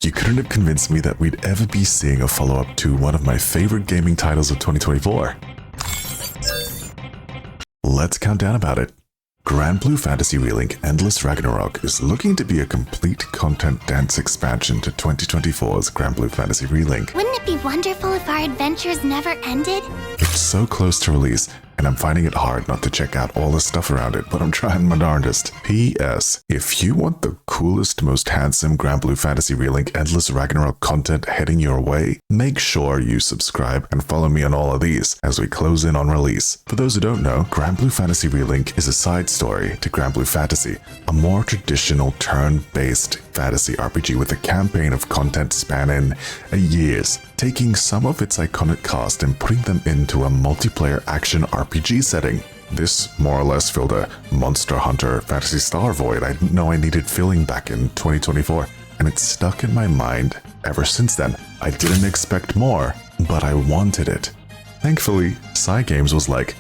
You couldn't have convinced me that we'd ever be seeing a follow-up to one of my favorite gaming titles of 2024. Let's count down about it. Granblue Fantasy Relink Endless Ragnarok is looking to be a complete content-dense expansion to 2024's Granblue Fantasy Relink. Wouldn't it be wonderful if our adventures never ended? It's so close to release, and I'm finding it hard not to check out all the stuff around it, but I'm trying my darndest. P.S. If you want the coolest, most handsome Granblue Fantasy Relink Endless Ragnarok content heading your way, make sure you subscribe and follow me on all of these as we close in on release. For those who don't know, Granblue Fantasy Relink is a side story to Granblue Fantasy, a more traditional turn-based fantasy RPG with a campaign of content spanning years, taking some of its iconic cast and putting them into a multiplayer action RPG setting. This more or less filled a Monster Hunter Fantasy Star void I didn't know I needed filling back in 2024, and it's stuck in my mind ever since then. I didn't expect more, but I wanted it. Thankfully, Cygames was like,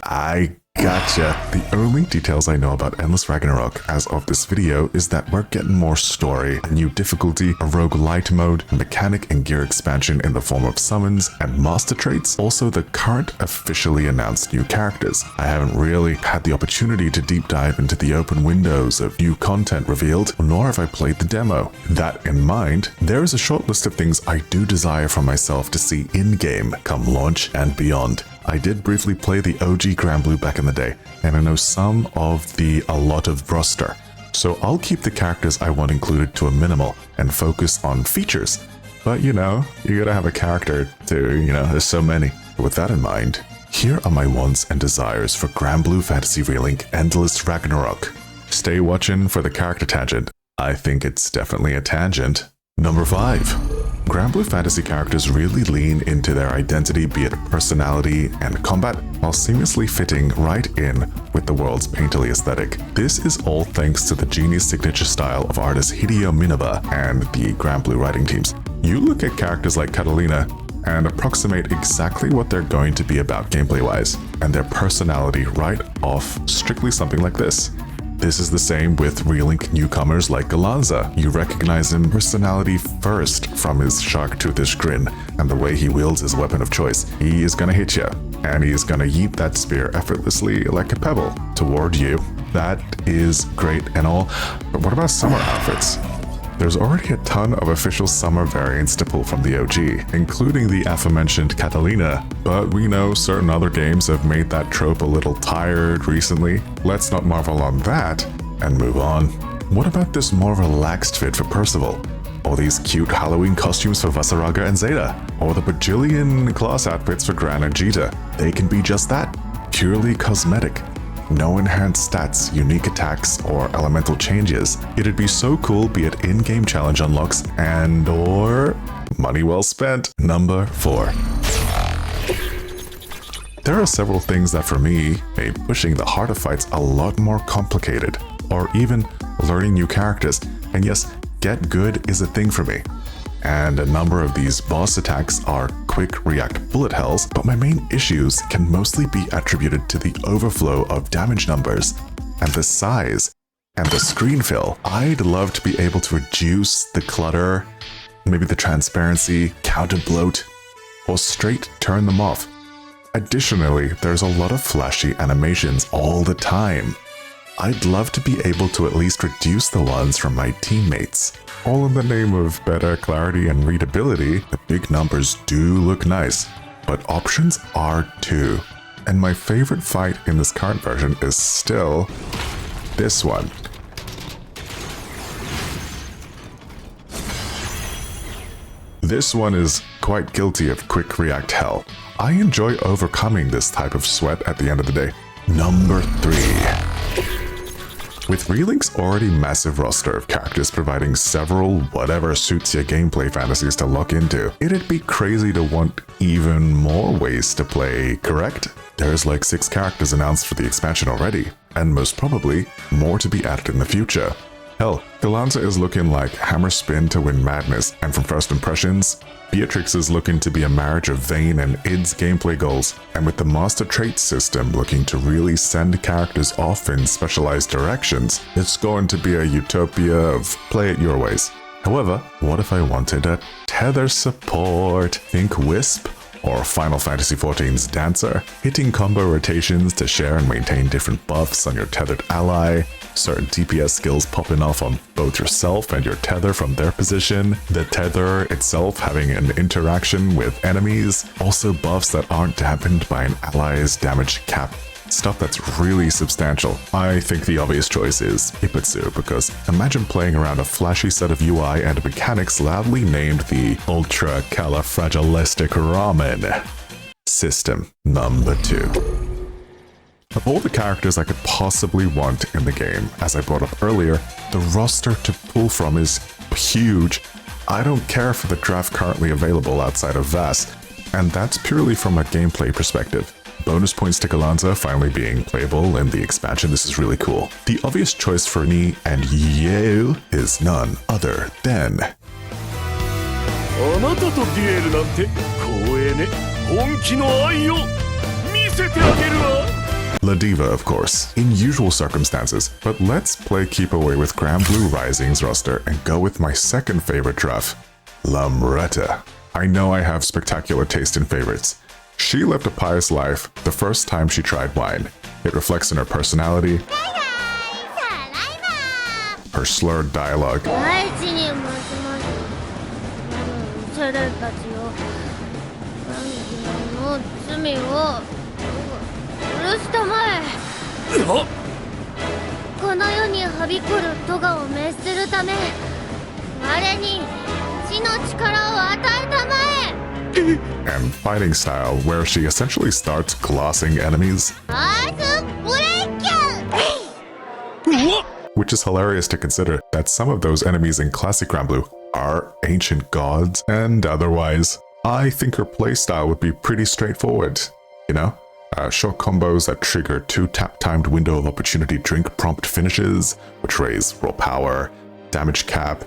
I gotcha. The only details I know about Endless Ragnarok as of this video is that we're getting more story, a new difficulty, a roguelite mode, mechanic and gear expansion in the form of summons and master traits, also the current officially announced new characters. I haven't really had the opportunity to deep dive into the open windows of new content revealed, nor have I played the demo. That in mind, there is a short list of things I do desire for myself to see in-game come launch and beyond. I did briefly play the OG Granblue back in the day, and I know some of the a lot of roster. So I'll keep the characters I want included to a minimal and focus on features. But you know, you gotta have a character to, there's so many. With that in mind, here are my wants and desires for Granblue Fantasy Relink Endless Ragnarok. Stay watching for the character tangent. I think it's definitely a tangent. Number 5. Granblue Fantasy characters really lean into their identity, be it personality and combat, while seamlessly fitting right in with the world's painterly aesthetic. This is all thanks to the genius signature style of artist Hideo Minaba and the Granblue writing teams. You look at characters like Catalina and approximate exactly what they're going to be about gameplay-wise, and their personality right off strictly something like this. This is the same with Relink newcomers like Galanza. You recognize him personality first from his shark-toothish grin and the way he wields his weapon of choice. He is gonna hit you, and he is gonna yeet that spear effortlessly like a pebble toward you. That is great and all, but what about summer outfits? There's already a ton of official summer variants to pull from the OG, including the aforementioned Catalina, but we know certain other games have made that trope a little tired recently. Let's not marvel on that and move on. What about this more relaxed fit for Percival? Or these cute Halloween costumes for Vasaraga and Zeta? Or the bajillion class outfits for Gran and Jita? They can be just that, purely cosmetic. No enhanced stats, unique attacks, or elemental changes. It'd be so cool, be it in-game challenge unlocks and or money well spent. Number 4. There are several things that for me made pushing the harder fights a lot more complicated, or even learning new characters. And yes, get good is a thing for me. And a number of these boss attacks are quick react bullet hells, but my main issues can mostly be attributed to the overflow of damage numbers and the size and the screen fill. I'd love to be able to reduce the clutter, maybe the transparency, counter bloat, or straight turn them off. Additionally, there's a lot of flashy animations all the time. I'd love to be able to at least reduce the ones from my teammates. All in the name of better clarity and readability, the big numbers do look nice, but options are too. And my favorite fight in this current version is still this one. This one is quite guilty of quick react hell. I enjoy overcoming this type of sweat at the end of the day. Number 3. With Relink's already massive roster of characters providing several whatever suits your gameplay fantasies to lock into, it'd be crazy to want even more ways to play, correct? There's like 6 characters announced for the expansion already, and most probably more to be added in the future. Hell, Galanza is looking like hammer spin to win madness, and from first impressions, Beatrix is looking to be a marriage of Vayne and id's gameplay goals, and with the master trait system looking to really send characters off in specialized directions, it's going to be a utopia of play it your ways. However, what if I wanted a tether support? Think Wisp or Final Fantasy XIV's Dancer, hitting combo rotations to share and maintain different buffs on your tethered ally, certain DPS skills popping off on both yourself and your tether from their position, the tether itself having an interaction with enemies, also buffs that aren't dampened by an ally's damage cap. Stuff that's really substantial. I think the obvious choice is Ipitsu, because imagine playing around a flashy set of UI and mechanics loudly named the Ultra Califragilistic Ramen. System number 2. Of all the characters I could possibly want in the game, as I brought up earlier, the roster to pull from is huge. I don't care for the draft currently available outside of VAS, and that's purely from a gameplay perspective. Bonus points to Galanza finally being playable in the expansion, this is really cool. The obvious choice for me and you is none other than... Ladiva, of course, in usual circumstances, but let's play keep away with Granblue Rising's roster and go with my second favorite draft, Lamretta. I know I have spectacular taste in favorites. She lived a pious life the first time she tried wine. It reflects in her personality, her slurred dialogue, and fighting style, where she essentially starts glossing enemies, which is hilarious to consider that some of those enemies in classic Granblue are ancient gods and otherwise. I think her playstyle would be pretty straightforward, you know? Short combos that trigger 2 tap-timed window of opportunity drink prompt finishes, which raise raw power, damage cap,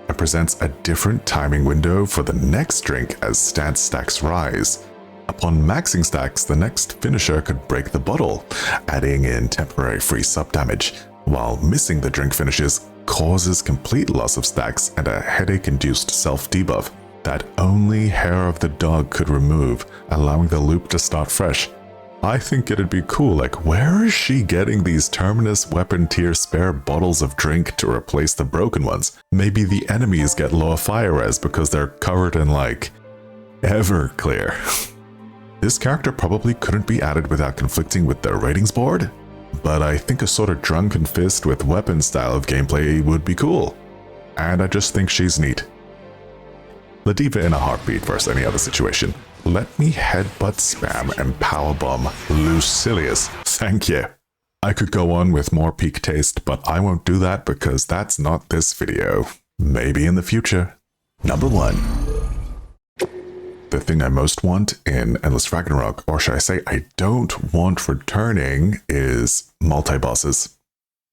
and presents a different timing window for the next drink as stance stacks rise. Upon maxing stacks, the next finisher could break the bottle, adding in temporary free sub damage, while missing the drink finishes causes complete loss of stacks and a headache-induced self-debuff that only Hair of the Dog could remove, allowing the loop to start fresh. I think it'd be cool, like, where is she getting these Terminus weapon tier spare bottles of drink to replace the broken ones? Maybe the enemies get lower fire res because they're covered in, like, Everclear. This character probably couldn't be added without conflicting with their ratings board, but I think a sort of drunken fist with weapon style of gameplay would be cool. And I just think she's neat. Ladiva in a heartbeat versus any other situation. Let me headbutt spam and powerbomb Lucilius. Thank you. I could go on with more peak taste, but I won't do that because that's not this video. Maybe in the future. Number 1. The thing I most want in Endless Ragnarok, or should I say I don't want returning, is multi-bosses.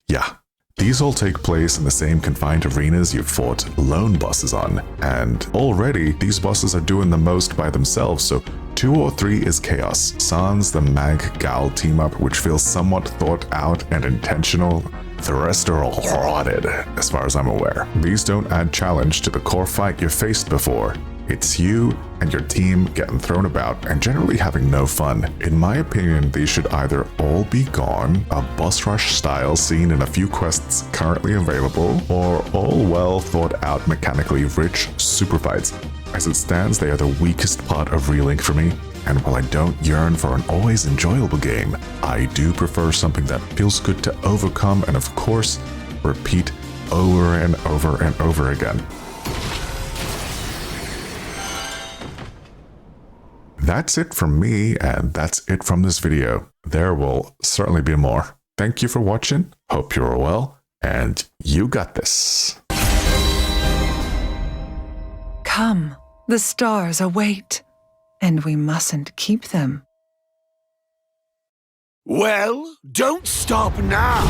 Yeah. These all take place in the same confined arenas you've fought lone bosses on, and already these bosses are doing the most by themselves, so 2 or 3 is chaos. Sans the Mag-Gal team-up, which feels somewhat thought out and intentional. The rest are all rotted, as far as I'm aware. These don't add challenge to the core fight you've faced before. It's you and your team getting thrown about and generally having no fun. In my opinion, these should either all be gone, a boss rush style seen in a few quests currently available, or all well thought out mechanically rich super fights. As it stands, they are the weakest part of Relink for me, and while I don't yearn for an always enjoyable game, I do prefer something that feels good to overcome and of course, repeat over and over and over again. That's it from me, and that's it from this video. There will certainly be more. Thank you for watching, hope you're well, and you got this. Come, the stars await, and we mustn't keep them. Well, don't stop now!